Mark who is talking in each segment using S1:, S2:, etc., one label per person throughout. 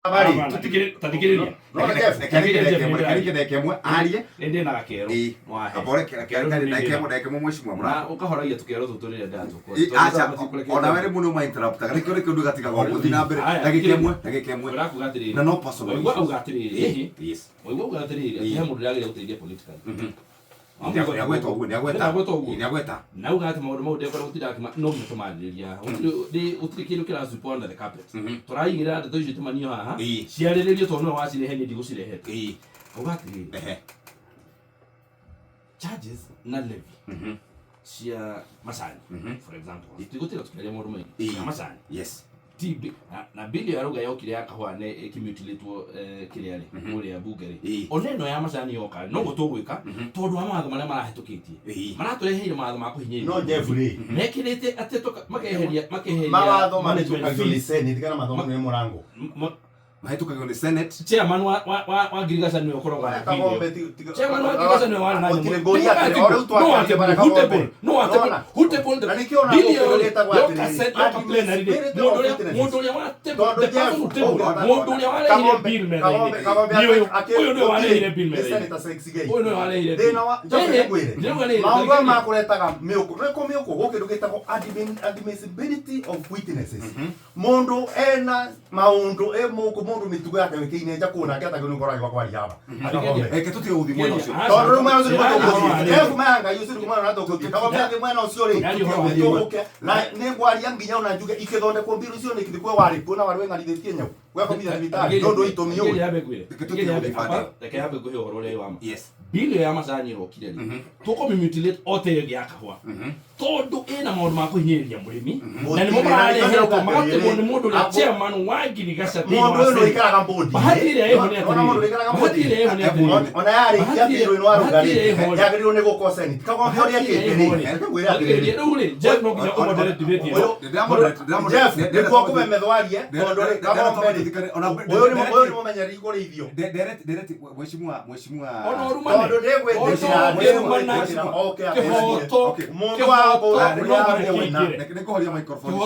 S1: Habari tutikireria ndeke mwe arie
S2: ndi na gakero
S1: mwahe apore ndeke mwe mweshimwa mura
S2: ukahoragia tukero tuturire ndatuko
S1: acha ona were muno ma interrupt gari kyo kindu gatiga go guthi na mbere ndeke mwe
S2: urakugatirire
S1: na no personal
S2: wewe ugatirire
S1: yes
S2: wewe ugatirire he mundu yagire guteithia politically
S1: Niagweta
S2: na ugati maundu mau ndekora gutirakima no gitumaririria utiri kindu kira sweep under the carpet turaigira ndeto icio tumanio haha ciariririo tondu no wacirehe ni ndigucirehe ugatirire charges na levy cia macani for example tigutira tukiria maundu maingi na macani
S1: yes
S2: tibi na bili yaruga yokire yakahwa ne ikimutiletwo kiriari muri abugeri oneno ya macani yoka no gutugwika tondu amatho maria marahitukitie maratureheire matho ma kuhinyira
S3: no Jeffrey
S2: mekirite atetoka makeheria
S3: mawatho manetukagio ni senate kana matho ni murango
S1: mahetukagio ni senate
S2: chairman wa Girigaca ni okoroga chairman wa Girigaca ni wana
S3: no
S2: hutable
S3: admissibility of witnesses mundu ena maundu mundu mitugo yake wikine nja kuona akata gino ngora kwa yaba
S1: eke tuti uthi mwena ucio
S3: tondu mwana ucio eko manga yusiru mwana na tokoki kama mwana mwana ucio ri na ne ngwaria nginya ona njuge ikithonde ko mbiru ucio ni kithikwe wari kuna wari wengarithitie nyau gwa komithia vitali tondu itomi yo
S2: eke yabe kuhe horo le wama
S1: yes
S2: bili ya macani rokire tuko mutilate ote ya kahwa tondu ina maundu ma kuhinyiria murimi na ni mumararehe ko magate ni mundu na chairman wa Girigaca
S3: mundu no ikaraga mbodi
S2: bahatire eho ni
S3: ona mundu ikaraga mbodi ona yari yathirwe no arugari yagiriro ni guko senate kago horia kete
S2: uri Jeff no kinya omodere debate
S3: Jeff ni kwa kumemethwarie tondu ri kago mbere uyu ni mumenyeri igurithio
S1: dereti mheshimiwa
S2: ona uruma
S3: tondu ndegwethira okay mundu wa
S1: nikuhoria microphone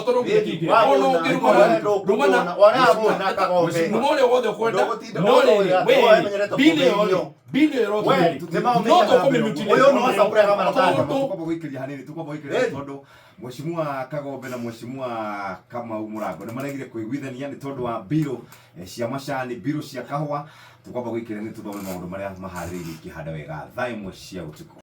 S1: Mheshimiwa Kagombe na Mheshimiwa Kamau Murango nimaregire kuiguithania ni tondu wa biro cia macani biro cia kahwa tukwamba gwikire ni tuthome maundu maria mahaririirie kihanda wega thaa imwe cia utuku.